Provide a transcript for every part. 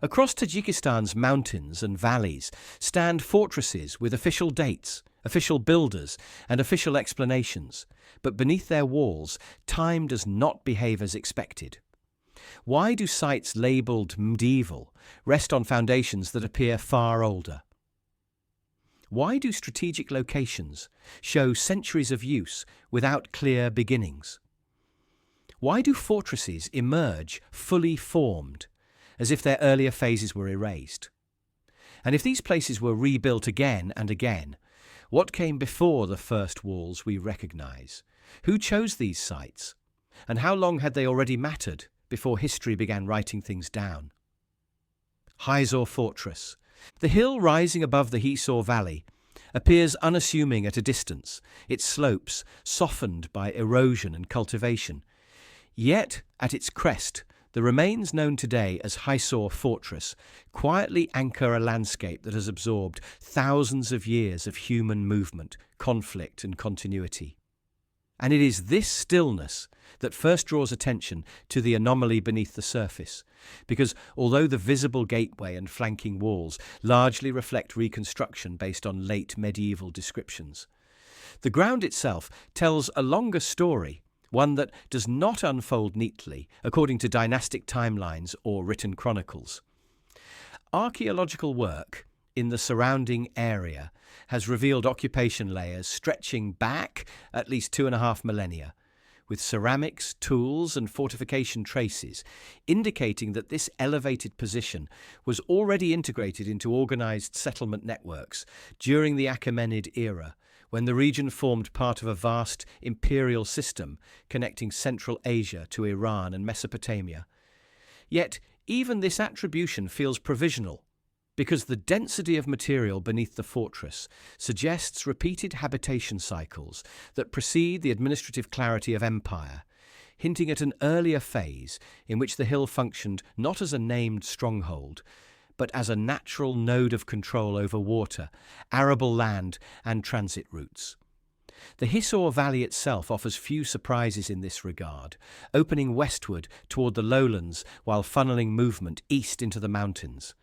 Across Tajikistan's mountains and valleys stand fortresses with official dates, official builders, and official explanations, but beneath their walls, time does not behave as expected. Why do sites labelled medieval rest on foundations that appear far older? Why do strategic locations show centuries of use without clear beginnings? Why do fortresses emerge fully formed, as if their earlier phases were erased? And if these places were rebuilt again and again, what came before the first walls we recognise? Who chose these sites? And how long had they already mattered before history began writing things down? Hisor Fortress. The hill rising above the Hisor Valley appears unassuming at a distance, its slopes softened by erosion and cultivation. Yet, at its crest, the remains known today as Hisor Fortress quietly anchor a landscape that has absorbed thousands of years of human movement, conflict, and continuity. And it is this stillness that first draws attention to the anomaly beneath the surface, because although the visible gateway and flanking walls largely reflect reconstruction based on late medieval descriptions, the ground itself tells a longer story, one that does not unfold neatly according to dynastic timelines or written chronicles. Archaeological work in the surrounding area has revealed occupation layers stretching back at least 2.5 millennia, with ceramics, tools, and fortification traces, indicating that this elevated position was already integrated into organized settlement networks during the Achaemenid era, when the region formed part of a vast imperial system connecting Central Asia to Iran and Mesopotamia. Yet, even this attribution feels provisional, because the density of material beneath the fortress suggests repeated habitation cycles that precede the administrative clarity of empire, hinting at an earlier phase in which the hill functioned not as a named stronghold, but as a natural node of control over water, arable land, and transit routes. The Hisor Valley itself offers few surprises in this regard, opening westward toward the lowlands while funneling movement east into the mountains.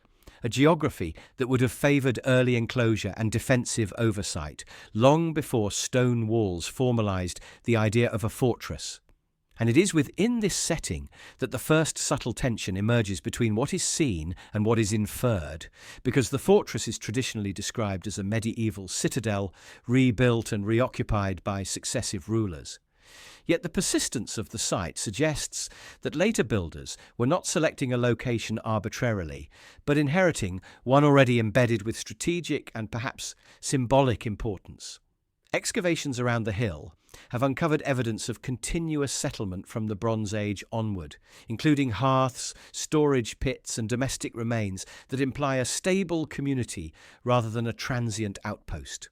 A geography that would have favoured early enclosure and defensive oversight, long before stone walls formalised the idea of a fortress. And it is within this setting that the first subtle tension emerges between what is seen and what is inferred, because the fortress is traditionally described as a medieval citadel, rebuilt and reoccupied by successive rulers. Yet the persistence of the site suggests that later builders were not selecting a location arbitrarily, but inheriting one already embedded with strategic and perhaps symbolic importance. Excavations around the hill have uncovered evidence of continuous settlement from the Bronze Age onward, including hearths, storage pits, and domestic remains that imply a stable community rather than a transient outpost.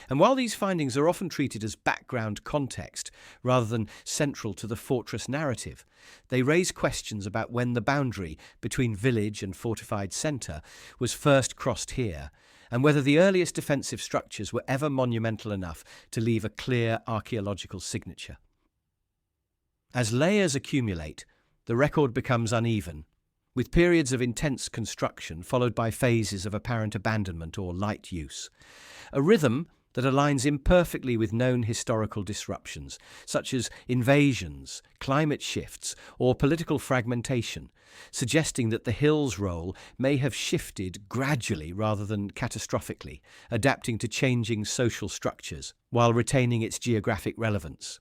And while these findings are often treated as background context rather than central to the fortress narrative, they raise questions about when the boundary between village and fortified centre was first crossed here, and whether the earliest defensive structures were ever monumental enough to leave a clear archaeological signature. As layers accumulate, the record becomes uneven, with periods of intense construction followed by phases of apparent abandonment or light use. A rhythm that aligns imperfectly with known historical disruptions, such as invasions, climate shifts, or political fragmentation, suggesting that the hill's role may have shifted gradually rather than catastrophically, adapting to changing social structures while retaining its geographic relevance.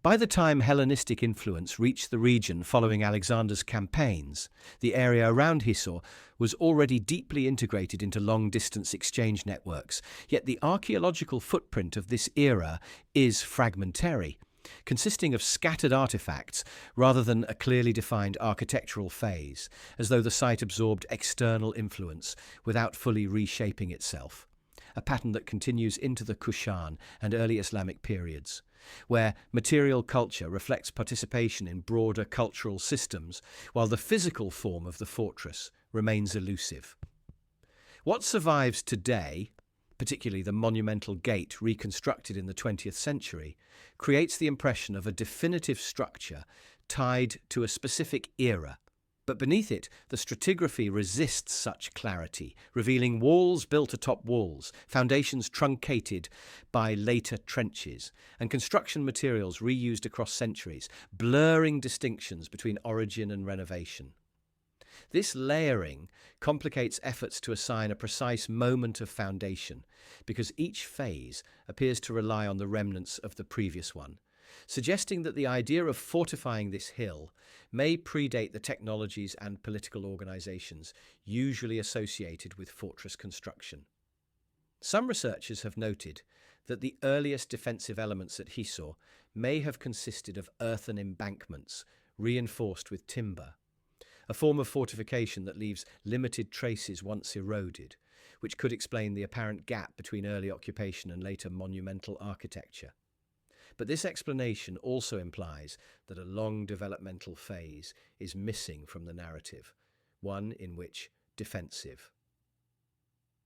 By the time Hellenistic influence reached the region following Alexander's campaigns, the area around Hisor was already deeply integrated into long-distance exchange networks, yet the archaeological footprint of this era is fragmentary, consisting of scattered artifacts rather than a clearly defined architectural phase, as though the site absorbed external influence without fully reshaping itself, a pattern that continues into the Kushan and early Islamic periods, where material culture reflects participation in broader cultural systems, while the physical form of the fortress remains elusive. What survives today, particularly the monumental gate reconstructed in the 20th century, creates the impression of a definitive structure tied to a specific era, But beneath it, the stratigraphy resists such clarity, revealing walls built atop walls, foundations truncated by later trenches, and construction materials reused across centuries, blurring distinctions between origin and renovation. This layering complicates efforts to assign a precise moment of foundation, because each phase appears to rely on the remnants of the previous one, suggesting that the idea of fortifying this hill may predate the technologies and political organizations usually associated with fortress construction. Some researchers have noted that the earliest defensive elements at Hisor may have consisted of earthen embankments reinforced with timber, a form of fortification that leaves limited traces once eroded, which could explain the apparent gap between early occupation and later monumental architecture. But this explanation also implies that a long developmental phase is missing from the narrative, one in which defensive.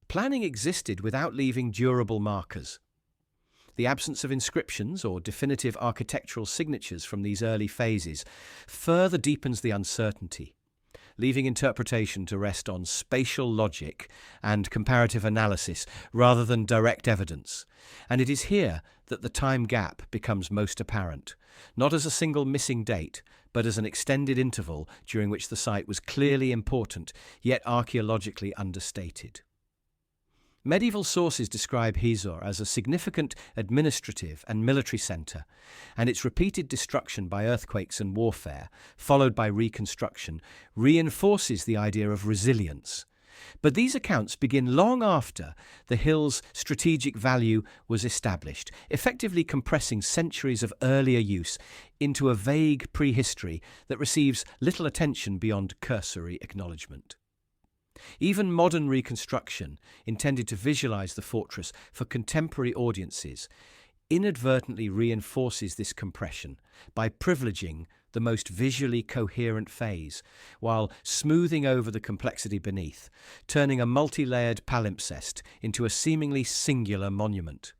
Planning existed without leaving durable markers. The absence of inscriptions or definitive architectural signatures from these early phases further deepens the uncertainty, leaving interpretation to rest on spatial logic and comparative analysis rather than direct evidence. And it is here that the time gap becomes most apparent, not as a single missing date, but as an extended interval during which the site was clearly important, yet archaeologically understated. Medieval sources describe Hisor as a significant administrative and military centre, and its repeated destruction by earthquakes and warfare, followed by reconstruction, reinforces the idea of resilience. But these accounts begin long after the hill's strategic value was established, effectively compressing centuries of earlier use into a vague prehistory that receives little attention beyond cursory acknowledgement. Even modern reconstruction, intended to visualize the fortress for contemporary audiences, inadvertently reinforces this compression by privileging the most visually coherent phase, while smoothing over the complexity beneath, turning a multi-layered palimpsest into a seemingly singular monument.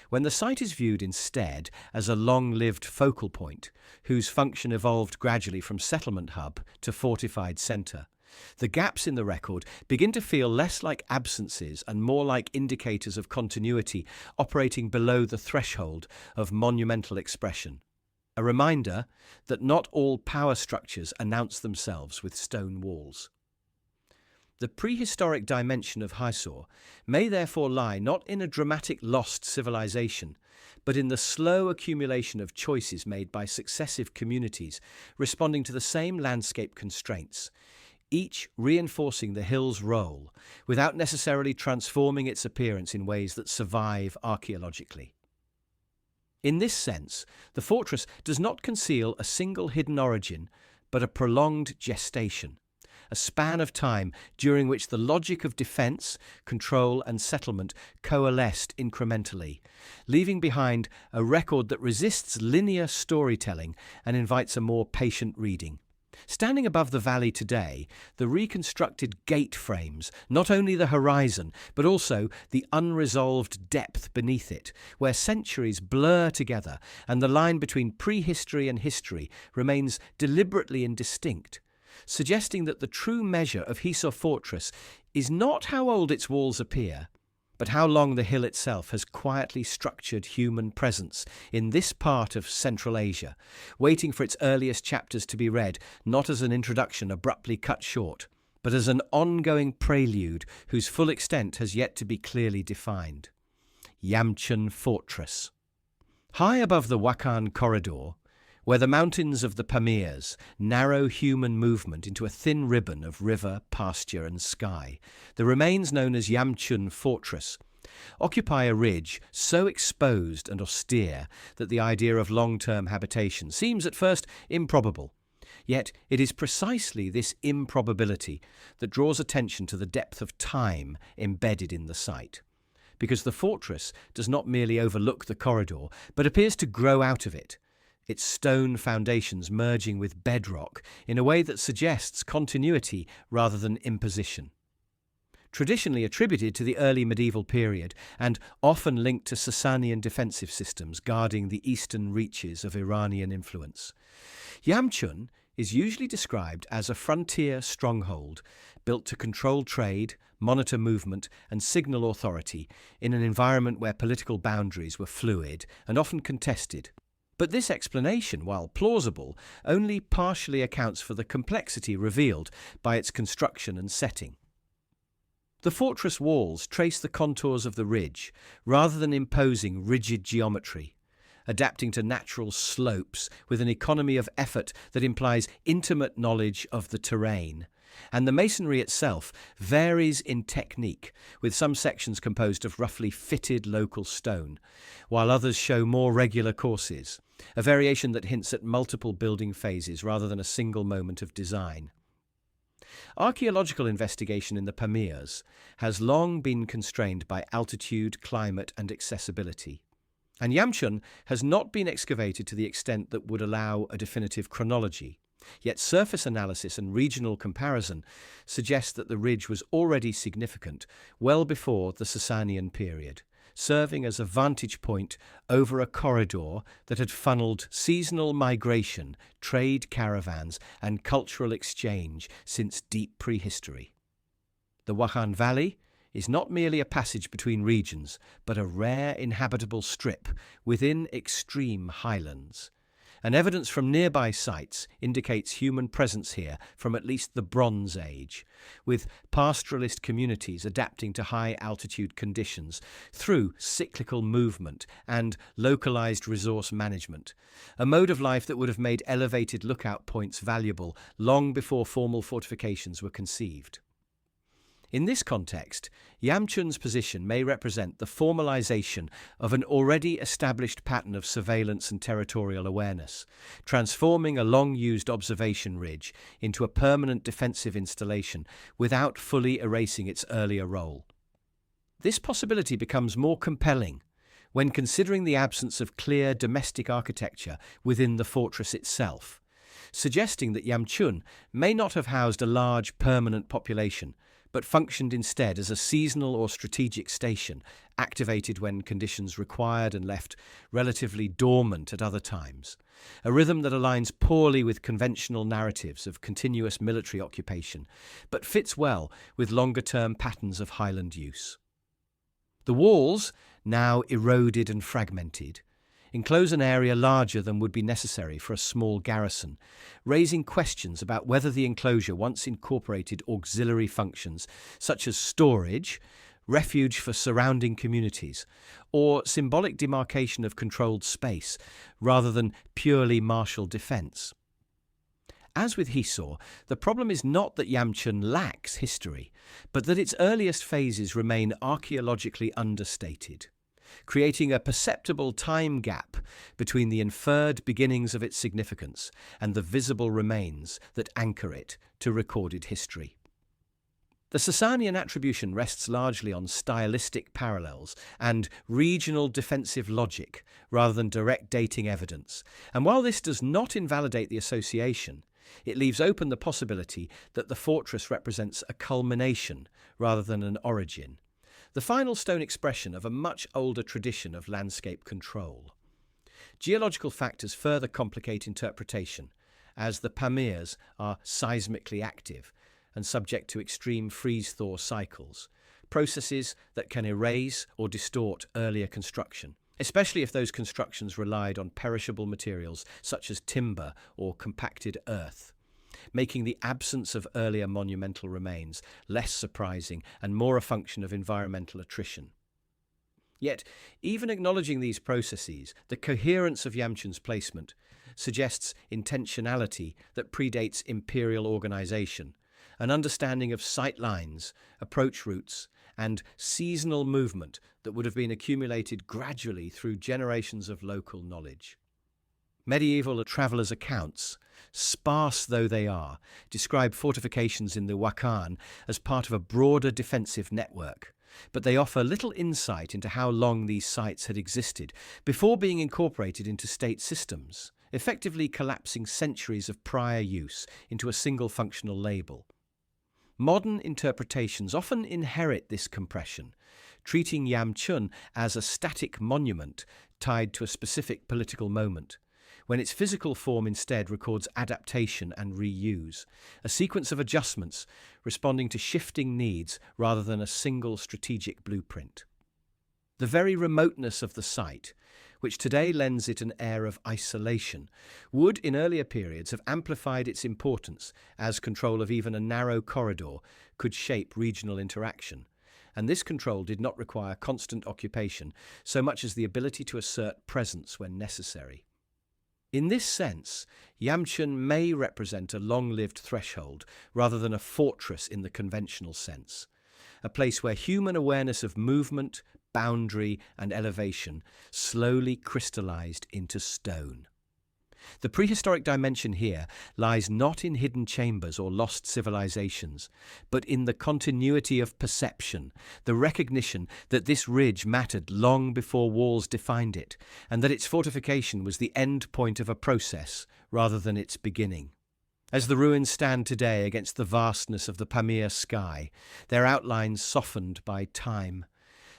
When the site is viewed instead as a long-lived focal point, whose function evolved gradually from settlement hub to fortified centre, the gaps in the record begin to feel less like absences and more like indicators of continuity operating below the threshold of monumental expression. A reminder that not all power structures announce themselves with stone walls. The prehistoric dimension of Hisor may therefore lie not in a dramatic lost civilization, but in the slow accumulation of choices made by successive communities responding to the same landscape constraints, each reinforcing the hill's role without necessarily transforming its appearance in ways that survive archaeologically. In this sense, the fortress does not conceal a single hidden origin, but a prolonged gestation, a span of time during which the logic of defense, control, and settlement coalesced incrementally, leaving behind a record that resists linear storytelling and invites a more patient reading. Standing above the valley today, the reconstructed gate frames not only the horizon, but also the unresolved depth beneath it, where centuries blur together and the line between prehistory and history remains deliberately indistinct, suggesting that the true measure of Hisor Fortress is not how old its walls appear, but how long the hill itself has quietly structured human presence in this part of Central Asia, waiting for its earliest chapters to be read, not as an introduction abruptly cut short, but as an ongoing prelude whose full extent has yet to be clearly defined. Yamchun Fortress. High above the Wakhan corridor, where the mountains of the Pamirs narrow human movement into a thin ribbon of river, pasture and sky, the remains known as Yamchun Fortress occupy a ridge so exposed and austere that the idea of long-term habitation seems at first improbable. Yet it is precisely this improbability that draws attention to the depth of time embedded in the site, because the fortress does not merely overlook the corridor, but appears to grow out of it, its stone foundations merging with bedrock in a way that suggests continuity rather than imposition. Traditionally attributed to the early medieval period and often linked to Sasanian defensive systems guarding the eastern reaches of Iranian influence, Yamchun is usually described as a frontier stronghold built to control trade, monitor movement, and signal authority in an environment where political boundaries were fluid and often contested. But this explanation, while plausible, only partially accounts for the complexity revealed by its construction and setting. The fortress walls trace the contours of the ridge rather than imposing rigid geometry, adapting to natural slopes with an economy of effort that implies intimate knowledge of the terrain. And the masonry itself varies in technique, with some sections composed of roughly fitted local stone, while others show more regular courses, a variation that hints at multiple building phases rather than a single moment of design. Archaeological investigation in the Pamirs has long been constrained by altitude, climate, and accessibility. And Yamchun has not been excavated to the extent that would allow a definitive chronology. Yet surface analysis and regional comparison suggest that the ridge was already significant well before the Sasanian period, serving as a vantage point over a corridor that had funneled seasonal migration, trade caravans, and cultural exchange since deep prehistory. The Wakhan Valley is not merely a passage between regions, but a rare inhabitable strip within extreme highlands. And evidence from nearby sites indicates human presence here from at least the Bronze Age, with pastoralist communities adapting to high-altitude conditions through cyclical movement and localized resource management, a mode of life that would have made elevated lookout points valuable long before formal fortifications were conceived. In this context, Yamchun's position may represent the formalization of an already established pattern of surveillance and territorial awareness, transforming a long-used observation ridge into a permanent defensive installation without fully erasing its earlier role. This possibility becomes more compelling when considering the absence of clear domestic architecture within the fortress itself, suggesting that Yamchun may not have housed a large permanent population, but functioned instead as a seasonal or strategic station, activated when conditions required and left relatively dormant at other times, a rhythm that aligns poorly with conventional narratives of continuous military occupation, but fits well with longer-term patterns of highland use. The walls, now eroded and fragmented, enclose an area larger than would be necessary for a small garrison, raising questions about whether the enclosure once incorporated auxiliary functions such as storage, refuge for surrounding communities, or symbolic demarcation of controlled space rather than purely martial defense. As with Hisor, the problem is not that Yamchun lacks history, but that its earliest phases remain archaeologically understated, creating a perceptible time gap between the inferred beginnings of its significance and the visible remains that anchor it to recorded history. The Sasanian attribution rests largely on stylistic parallels and regional defensive logic rather than direct dating evidence, and while this does not invalidate the association, it leaves open the possibility that the fortress represents a culmination rather than an origin, the final stone expression of a much older tradition of landscape control. Geological factors further complicate interpretation, as the Pamirs are seismically active and subject to extreme freeze-thaw cycles, processes that can erase or distort earlier construction, especially if those constructions relied on perishable materials such as timber or compacted earth, making the absence of earlier monumental remains less surprising and more a function of environmental attrition. Yet, even acknowledging these processes, the coherence of Yamchun's placement suggests intentionality that predates imperial organization, an understanding of sight lines, approach routes, and seasonal movement that would have been accumulated gradually through generations of local knowledge. Medieval travellers' accounts, sparse though they are, describe fortifications in the Wakhan as part of a broader defensive network, but they offer little insight into how long these sites had existed before being incorporated into state systems, effectively collapsing centuries of prior use into a single functional label. Modern interpretations often inherit this compression, treating Yamchun as a static monument tied to a specific political moment, when its physical form instead records adaptation and reuse, a sequence of adjustments responding to shifting needs rather than a single strategic blueprint. The very remoteness of the site, which today lends it an air of isolation, would in earlier periods have amplified its importance, as control of even a narrow corridor could shape regional interaction, and this control did not require constant occupation so much as the ability to assert presence when necessary. In this sense, Yamchun may represent a long-lived threshold rather than a fortress in the conventional sense, a place where human awareness of movement, boundary, and elevation slowly crystallized into stone. The prehistoric dimension here lies not in hidden chambers or lost civilizations, but in the continuity of perception, the recognition that this ridge mattered long before walls defined it, and that its fortification was the end point of a process rather than its beginning. As the ruins stand today against the vastness of the Pamir sky, their outlines softened by time,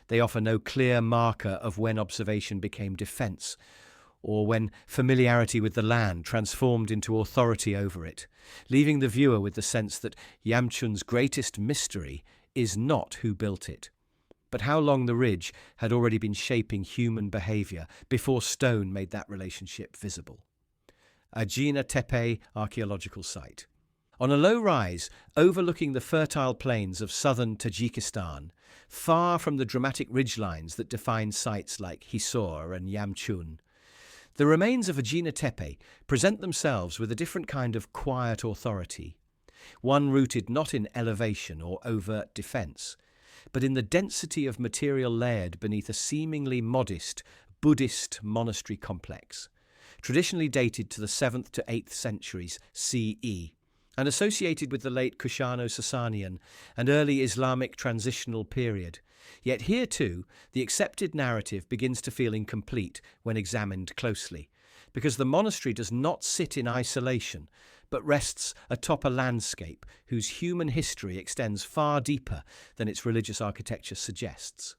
they offer no clear marker of when observation became defense, or when familiarity with the land transformed into authority over it, leaving the viewer with the sense that Yamchun's greatest mystery is not who built it, but how long the ridge had already been shaping human behavior before stone made that relationship visible. Ajinatee Archaeological Site. On a low rise overlooking the fertile plains of southern Tajikistan, far from the dramatic ridgelines that define sites like Hisor and Yamchun, the remains of Ajinatee present themselves with a different kind of quiet authority, one rooted not in elevation or overt defence, but in the density of material layered beneath a seemingly modest Buddhist monastery complex, traditionally dated to the 7th to 8th centuries CE, and associated with the late Kushano-Sasanian and early Islamic transitional period. Yet here too, the accepted narrative begins to feel incomplete when examined closely, because the monastery does not sit in isolation, but rests atop a landscape whose human history extends far deeper than its religious architecture suggests.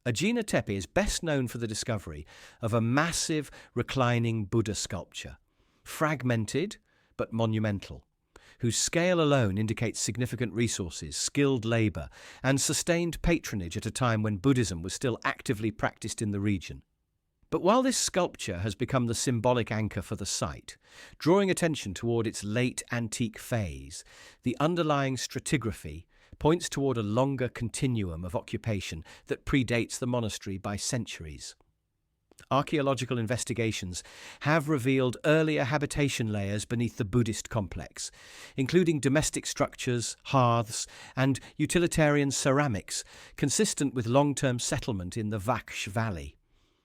Ajinatee is best known for the discovery of a massive reclining Buddha sculpture, fragmented but monumental, whose scale alone indicates significant resources, skilled labour, and sustained patronage at a time when Buddhism was still actively practiced in the region. But while this sculpture has become the symbolic anchor for the site, drawing attention toward its late antique phase, the underlying stratigraphy points toward a longer continuum of occupation that predates the monastery by centuries. Archaeological investigations have revealed earlier habitation layers beneath the Buddhist complex, including domestic structures, hearths, and utilitarian ceramics consistent with long-term settlement in the Vaksh Valley,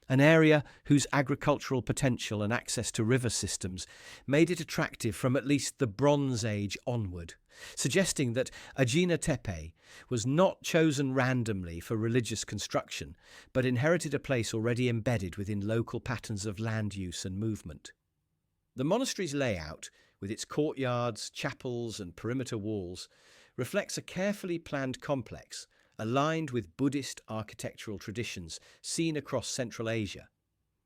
an area whose agricultural potential and access to river systems made it attractive from at least the Bronze Age onward, suggesting that Ajinatee was not chosen randomly for religious construction, but inherited a place already embedded within local patterns of land use and movement. The monastery's layout, with its courtyards, chapels, and perimeter walls, reflects a carefully planned complex aligned with Buddhist architectural traditions seen across Central Asia.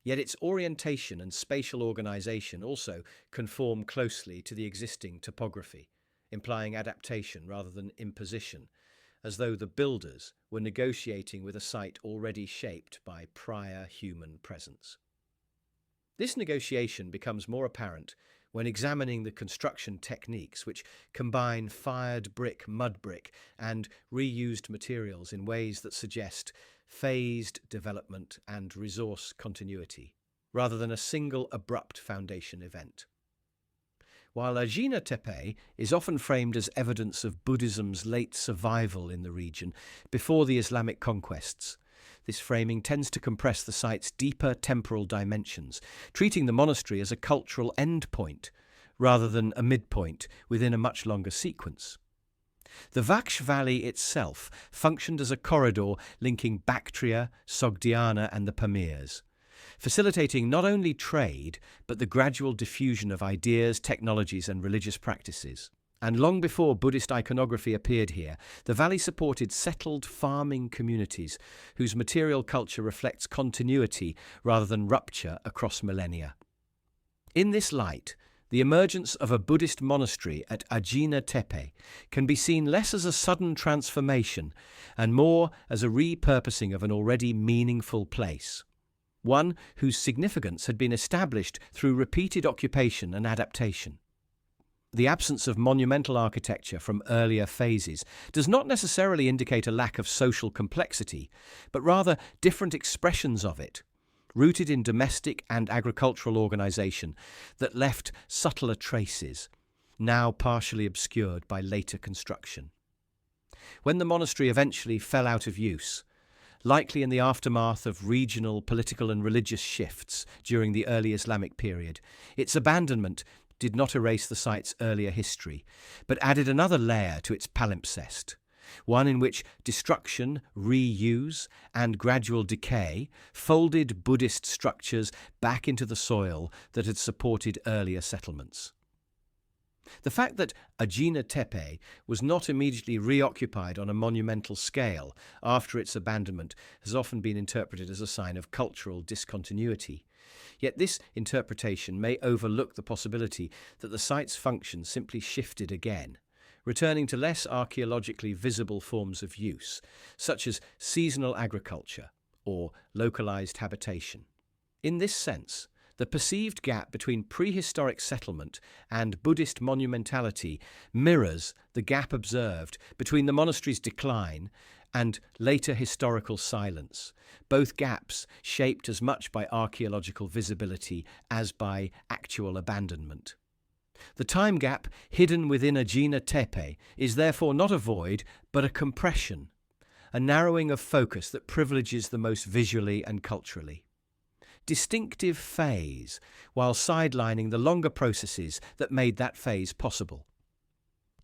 Yet its orientation and spatial organization also conform closely to the existing topography, implying adaptation rather than imposition, as though the builders were negotiating with a site already shaped by prior human presence. This negotiation becomes more apparent when examining the construction techniques which combine fired brick, mud brick, and reused materials in ways that suggest phased development and resource continuity, rather than a single abrupt foundation event. While Ajinatee is often framed as evidence of Buddhism's late survival in the region before the Islamic conquests, this framing tends to compress the site's deeper temporal dimensions, treating the monastery as a cultural endpoint rather than a midpoint within a much longer sequence. The Vaksh Valley itself functioned as a corridor linking Bactria, Sogdiana, and the Pamirs, facilitating not only trade, but the gradual diffusion of ideas, technologies, and religious practices. And long before Buddhist iconography appeared here, the valley supported settled farming communities whose material culture reflects continuity rather than rupture across millennia. In this light, the emergence of a Buddhist monastery at Ajinatee can be seen less as a sudden transformation and more as a repurposing of an already meaningful place, one whose significance had been established through repeated occupation and adaptation. The absence of monumental architecture from earlier phases does not necessarily indicate a lack of social complexity, but rather different expressions of it, rooted in domestic and agricultural organization that left subtler traces, now partially obscured by later construction. When the monastery eventually fell out of use, likely in the aftermath of regional political and religious shifts during the early Islamic period, its abandonment did not erase the site's earlier history, but added another layer to its palimpsest, one in which destruction, reuse, and gradual decay folded Buddhist structures back into the soil that had supported earlier settlements. The fact that Ajinatee was not immediately reoccupied on a monumental scale after its abandonment has often been interpreted as a sign of cultural discontinuity. Yet this interpretation may overlook the possibility that the site's function simply shifted again, returning to less archaeologically visible forms of use, such as seasonal agriculture or localized habitation. In this sense, the perceived gap between prehistoric settlement and Buddhist monumentality mirrors the gap observed between the monastery's decline and later historical silence, both gaps shaped as much by archaeological visibility as by actual abandonment. The time gap hidden within Ajinatee is therefore not a void, but a compression, a narrowing of focus that privileges the most visually and culturally distinctive phase, while sidelining the longer processes that made that phase possible.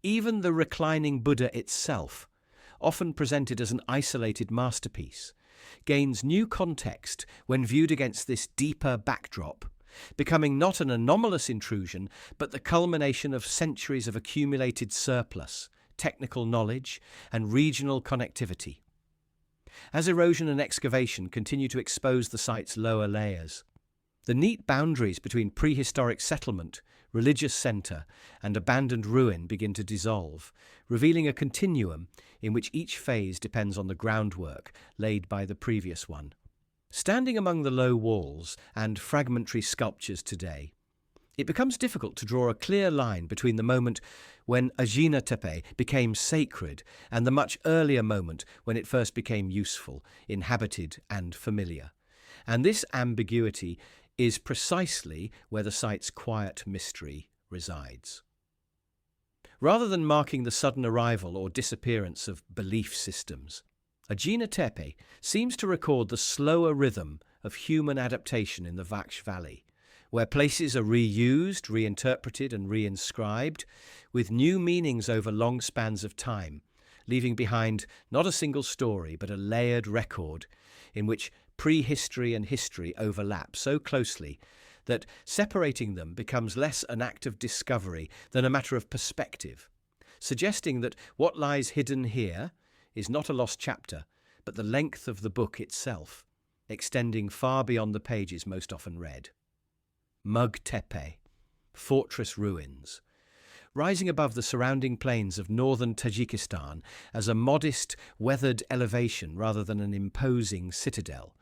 Even the reclining Buddha itself, often presented as an isolated masterpiece, gains new context when viewed against this deeper backdrop, becoming not an anomalous intrusion, but the culmination of centuries of accumulated surplus, technical knowledge, and regional connectivity. As erosion and excavation continue to expose the site's lower layers, the neat boundaries between prehistoric settlement, religious centre, and abandoned ruin begin to dissolve, revealing a continuum in which each phase depends on the groundwork laid by the previous one. Standing among the low walls and fragmentary sculptures today, it becomes difficult to draw a clear line between the moment when Ajinatee became sacred and the much earlier moment when it first became useful, inhabited, and familiar. And this ambiguity is precisely where the site's quiet mystery resides. Rather than marking the sudden arrival or disappearance of belief systems, Ajinatee seems to record the slower rhythm of human adaptation in the Vaksh Valley, where places are reused, reinterpreted, and reinscribed, with new meanings over long spans of time, leaving behind not a single story, but a layered record in which prehistory and history overlap so closely that separating them becomes less an act of discovery than a matter of perspective, suggesting that what lies hidden here is not a lost chapter, but the length of the book itself, extending far beyond the pages most often read. Mugteepe, fortress ruins, rising above the surrounding plains of northern Tajikistan as a modest, weathered elevation rather than an imposing citadel.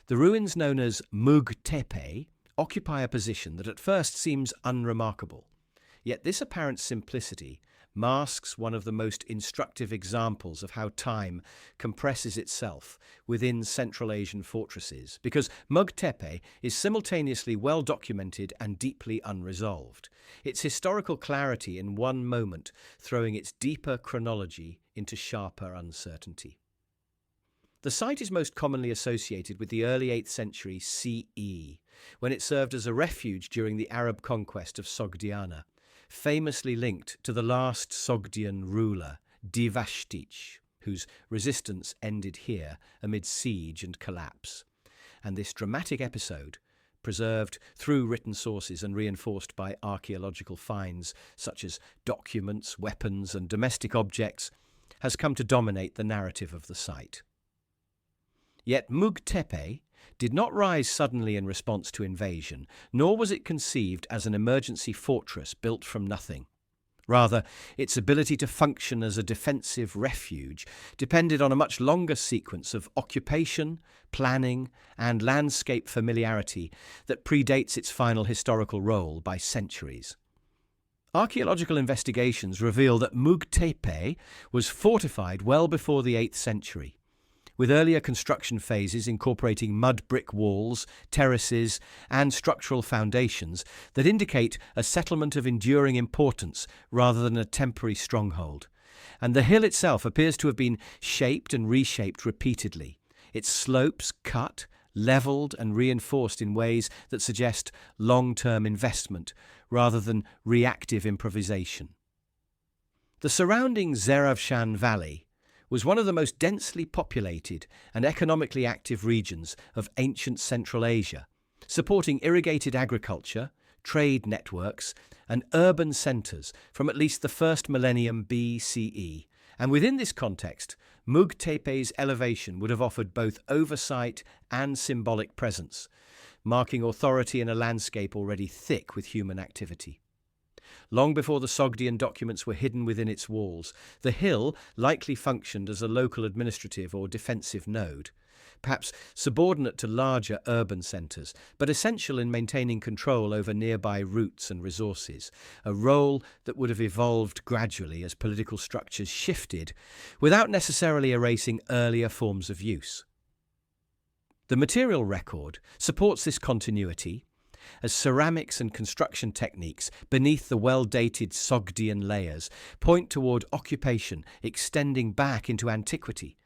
The ruins known as Mugteepe occupy a position that at first seems unremarkable. Yet this apparent simplicity masks one of the most instructive examples of how time compresses itself within Central Asian fortresses, because Mugteepe is simultaneously well documented and deeply unresolved, its historical clarity in one moment throwing its deeper chronology into sharper uncertainty. The site is most commonly associated with the early 8th century CE, when it served as a refuge during the Arab conquest of Sogdiana, famously linked to the last Sogdian ruler, Divashtich, whose resistance ended here amid siege and collapse. And this dramatic episode, preserved through written sources and reinforced by archaeological finds such as documents, weapons, and domestic objects, has come to dominate the narrative of the site. Yet Mugteepe did not rise suddenly in response to invasion, nor was it conceived as an emergency fortress built from nothing. Rather, its ability to function as a defensive refuge depended on a much longer sequence of occupation, planning, and landscape familiarity that predates its final historical role by centuries. Archaeological investigations reveal that Mugteepe was fortified well before the 8th century, with earlier construction phases incorporating mud brick walls, terraces, and structural foundations that indicate a settlement of enduring importance rather than a temporary stronghold. And the hill itself appears to have been shaped and reshaped repeatedly, its slopes cut, levelled and reinforced in ways that suggest long-term investment rather than reactive improvisation. The surrounding Zeravshan Valley was one of the most densely populated and economically active regions of ancient Central Asia, supporting irrigated agriculture, trade networks, and urban centres from at least the first millennium BCE. And within this context, Mugteepe's elevation would have offered both oversight and symbolic presence, marking authority in a landscape already thick with human activity. Long before the Sogdian documents were hidden within its walls, the hill likely functioned as a local administrative or defensive node, perhaps subordinate to larger urban centres, but essential in maintaining control over nearby routes and resources, a role that would have evolved gradually as political structures shifted, without necessarily erasing earlier forms of use. The material record supports this continuity, as ceramics and construction techniques beneath the well-dated Sogdian layers point toward occupation extending back into antiquity,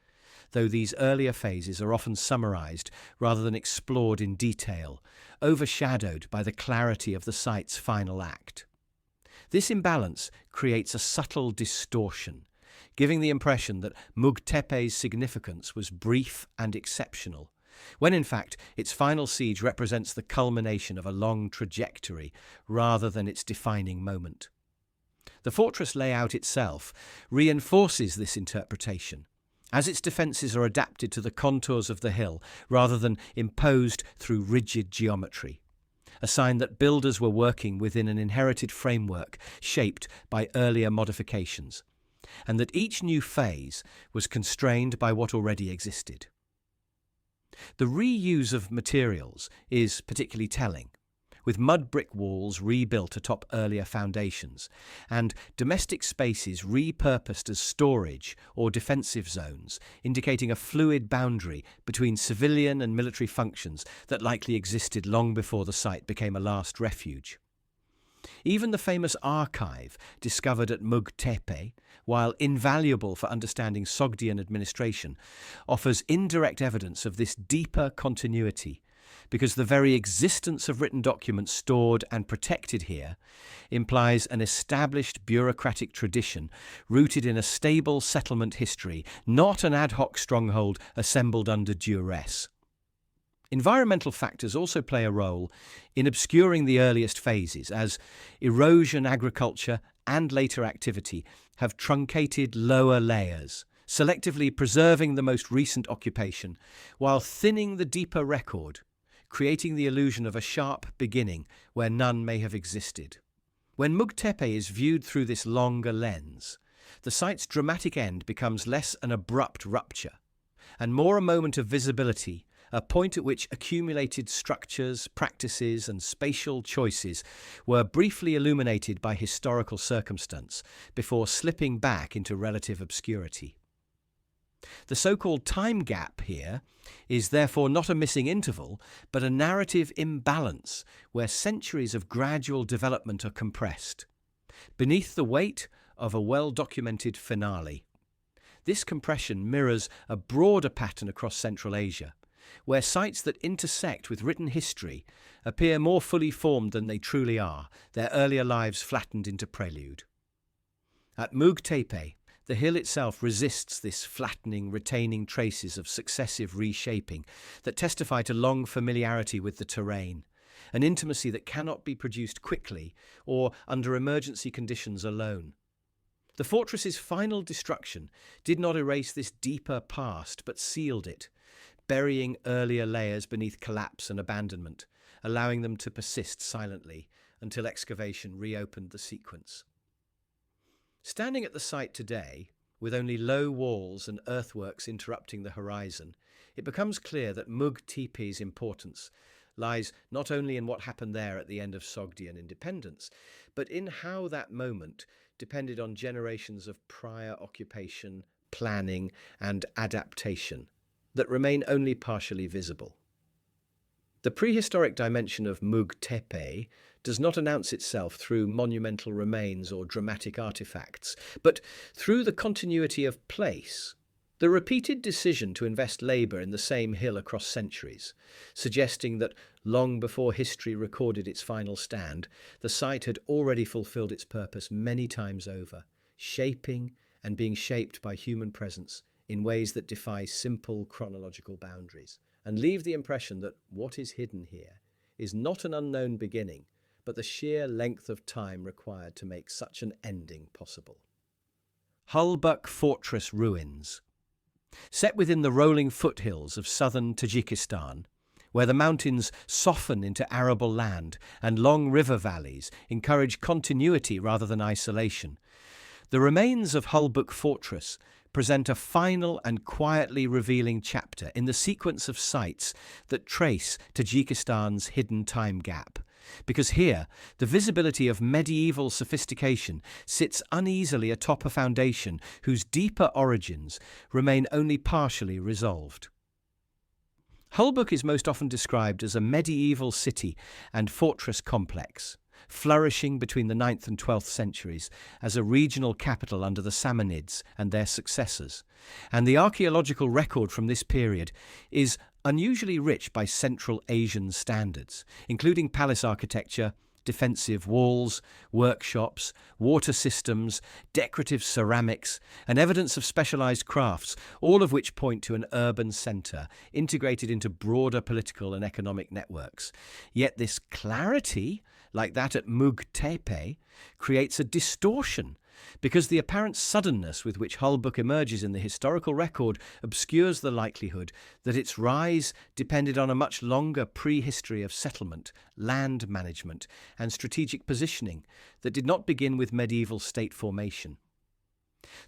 though these earlier phases are often summarized rather than explored in detail, overshadowed by the clarity of the site's final act. This imbalance creates a subtle distortion, giving the impression that Mugteepe's significance was brief and exceptional, when in fact its final siege represents the culmination of a long trajectory rather than its defining moment. The fortress layout itself reinforces this interpretation, as its defences are adapted to the contours of the hill rather than imposed through rigid geometry, a sign that builders were working within an inherited framework shaped by earlier modifications, and that each new phase was constrained by what already existed. The reuse of materials is particularly telling, with mud brick walls rebuilt atop earlier foundations, and domestic spaces repurposed as storage or defensive zones, indicating a fluid boundary between civilian and military functions that likely existed long before the site became a last refuge. Even the famous archive discovered at Mugteepe, while invaluable for understanding Sogdian administration, offers indirect evidence of this deeper continuity, because the very existence of written documents stored and protected here implies an established bureaucratic tradition rooted in a stable settlement history, not an ad hoc stronghold assembled under duress. Environmental factors also play a role in obscuring the earliest phases, as erosion, agriculture, and later activity have truncated lower layers, selectively preserving the most recent occupation, while thinning the deeper record, creating the illusion of a sharp beginning where none may have existed. When Mugteepe is viewed through this longer lens, the site's dramatic end becomes less an abrupt rupture, and more a moment of visibility, a point at which accumulated structures, practices, and spatial choices were briefly illuminated by historical circumstance before slipping back into relative obscurity. The so-called time gap here is therefore not a missing interval, but a narrative imbalance where centuries of gradual development are compressed, beneath the weight of a well-documented finale. This compression mirrors a broader pattern across Central Asia, where sites that intersect with written history appear more fully formed than they truly are, their earlier lives flattened into prelude. At Mugteepe, the hill itself resists this flattening, retaining traces of successive reshaping that testify to long familiarity with the terrain, an intimacy that cannot be produced quickly or under emergency conditions alone. The fortress's final destruction did not erase this deeper past, but sealed it, burying earlier layers beneath collapse and abandonment, allowing them to persist silently until excavation reopened the sequence. Standing at the site today, with only low walls and earthworks interrupting the horizon, it becomes clear that Mugteepe's importance lies not only in what happened there at the end of Sogdian independence, but in how that moment depended on generations of prior occupation, planning, and adaptation that remain only partially visible. The prehistoric dimension of Mugteepe does not announce itself through monumental remains or dramatic artifacts, but through the continuity of place. The repeated decision to invest labour in the same hill across centuries, suggesting that long before history recorded its final stand, the site had already fulfilled its purpose many times over, shaping and being shaped by human presence in ways that defy simple chronological boundaries, and leave the impression that what is hidden here is not an unknown beginning, but the sheer length of time required to make such an ending possible. Hullbrook Fortress Ruins. Set within the rolling foothills of southern Tajikistan, where the mountains soften into arable land and long river valleys encourage continuity rather than isolation, the remains of Hullbrook Fortress present a final and quietly revealing chapter in the sequence of sites that trace Tajikistan's hidden time gap. Because here, the visibility of medieval sophistication sits uneasily atop a foundation whose deeper origins remain only partially resolved. Hullbrook is most often described as a medieval city and fortress complex, flourishing between the 9th and 12th centuries as a regional capital under the Samanids and their successors, and the archaeological record from this period is unusually rich by Central Asian standards, including palace architecture, defensive walls, workshops, water systems, decorative ceramics, and evidence of specialized crafts, all of which point to an urban center integrated into broader political and economic networks. Yet this clarity, like that at Mugteepe, creates a distortion, because the apparent suddenness with which Hullbrook emerges in the historical record obscures the likelihood that its rise depended on a much longer prehistory of settlement, land management, and strategic positioning that did not begin with medieval state formation.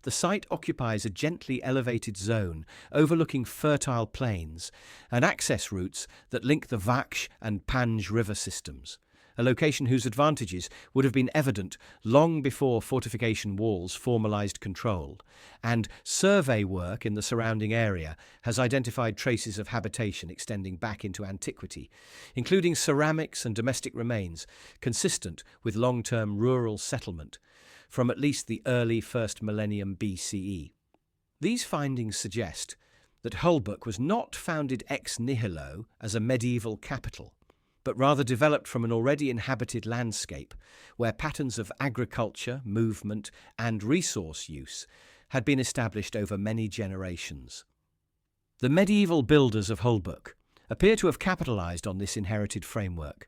The site occupies a gently elevated zone overlooking fertile plains and access routes that link the Vaksh and Panj river systems, a location whose advantages would have been evident long before fortification walls formalized control, and survey work in the surrounding area has identified traces of habitation extending back into antiquity, including ceramics and domestic remains consistent with long-term rural settlement from at least the early 1st millennium BCE. These findings suggest that Hullbrook was not founded ex nihilo as a medieval capital, but rather developed from an already inhabited landscape where patterns of agriculture, movement, and resource use had been established over many generations. The medieval builders of Hullbrook appear to have capitalized on this inherited framework,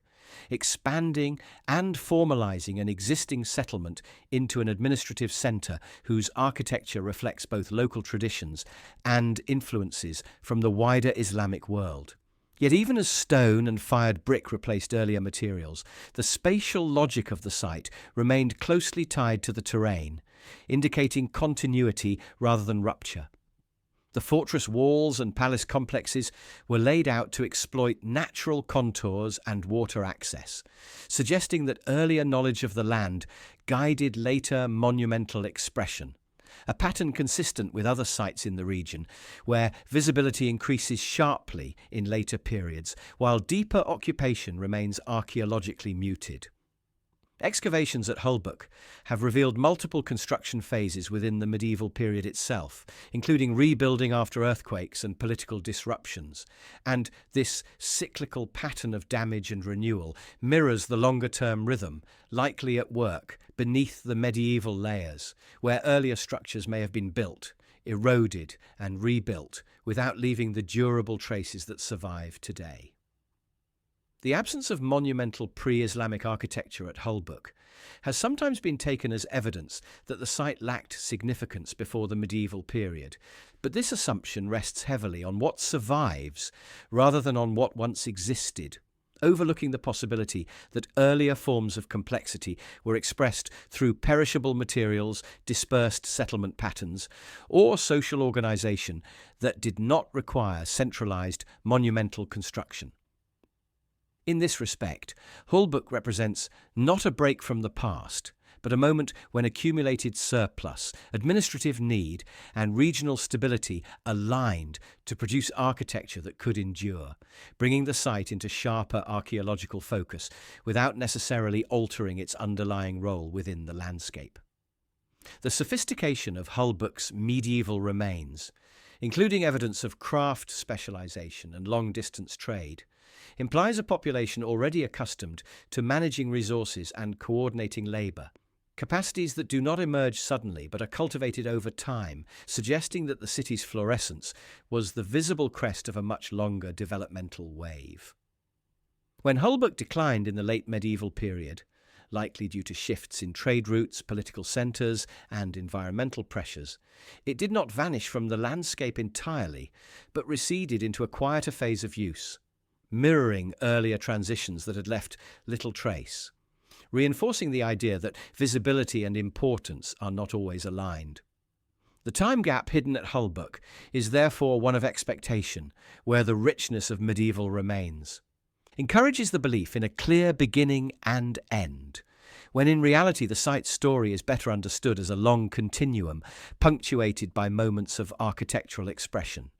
expanding and formalizing an existing settlement into an administrative center whose architecture reflects both local traditions and influences from the wider Islamic world. Yet even as stone and fired brick replaced earlier materials, the spatial logic of the site remained closely tied to the terrain, indicating continuity rather than rupture. The fortress walls and palace complexes were laid out to exploit natural contours and water access, suggesting that earlier knowledge of the land guided later monumental expression, a pattern consistent with other sites in the region, where visibility increases sharply in later periods, while deeper occupation remains archaeologically muted. Excavations at Hullbrook have revealed multiple construction phases within the medieval period itself, including rebuilding after earthquakes and political disruptions, and this cyclical pattern of damage and renewal mirrors the longer-term rhythm likely at work beneath the medieval layers, where earlier structures may have been built, eroded, and rebuilt without leaving the durable traces that survive today. The absence of monumental pre-Islamic architecture at Hullbrook has sometimes been taken as evidence that the site lacked significance before the medieval period, but this assumption rests heavily on what survives rather than on what once existed, overlooking the possibility that earlier forms of complexity were expressed through perishable materials, dispersed settlement patterns, or social organization that did not require centralized monumental construction. In this respect, Hullbrook represents not a break from the past, but a moment when accumulated surplus, administrative need, and regional stability aligned to produce architecture that could endure, bringing the site into sharper archaeological focus without necessarily altering its underlying role within the landscape. The sophistication of Hullbrook's medieval remains, including evidence of craft specialization and long-distance trade, implies a population already accustomed to managing resources and coordinating labor, capacities that do not emerge suddenly but are cultivated over time, suggesting that the city's florescence was the visible crest of a much longer developmental wave. When Hullbrook declined in the late medieval period, likely due to shifts in trade routes, political centres, and environmental pressures, it did not vanish from the landscape entirely, but receded into a quieter phase of use, mirroring earlier transitions that had left little trace, reinforcing the idea that visibility and importance are not always aligned. The time gap hidden at Hullbrook is therefore one of expectation, where the richness of medieval remains encourages the belief in a clear beginning and end, when in reality the site's story is better understood as a long continuum, punctuated by moments of architectural expression.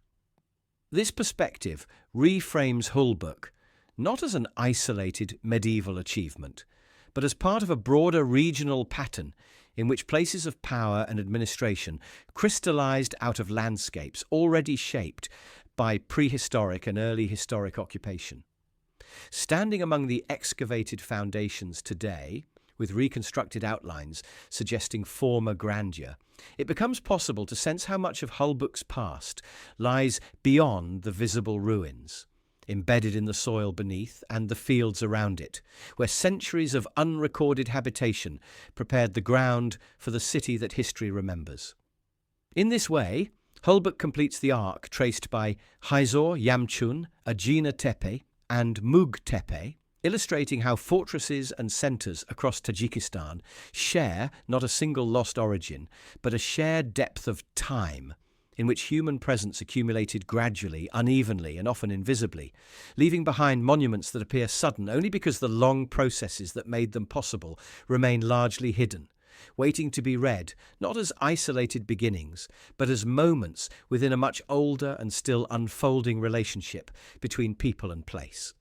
This perspective reframes Hullbrook not as an isolated medieval achievement, but as part of a broader regional pattern in which places of power and administration crystallized out of landscapes already shaped by prehistoric and early historic occupation. Standing among the excavated foundations today, with reconstructed outlines suggesting former grandeur, it becomes possible to sense how much of Hullbrook's past lies beyond the visible ruins, embedded in the soil beneath and the fields around it, where centuries of unrecorded habitation prepared the ground for the city that history remembers. In this way, Hullbrook completes the arc traced by Hisor, Yamchun, Ajinatee, and Mugteepe, illustrating how fortresses and centres across Tajikistan share not a single lost origin, but a shared depth of time, in which human presence accumulated gradually, unevenly, and often invisibly, leaving behind monuments that appear sudden only because the long processes that made them possible remain largely hidden, waiting to be read not as isolated beginnings, but as moments within a much older and still unfolding relationship between people and place.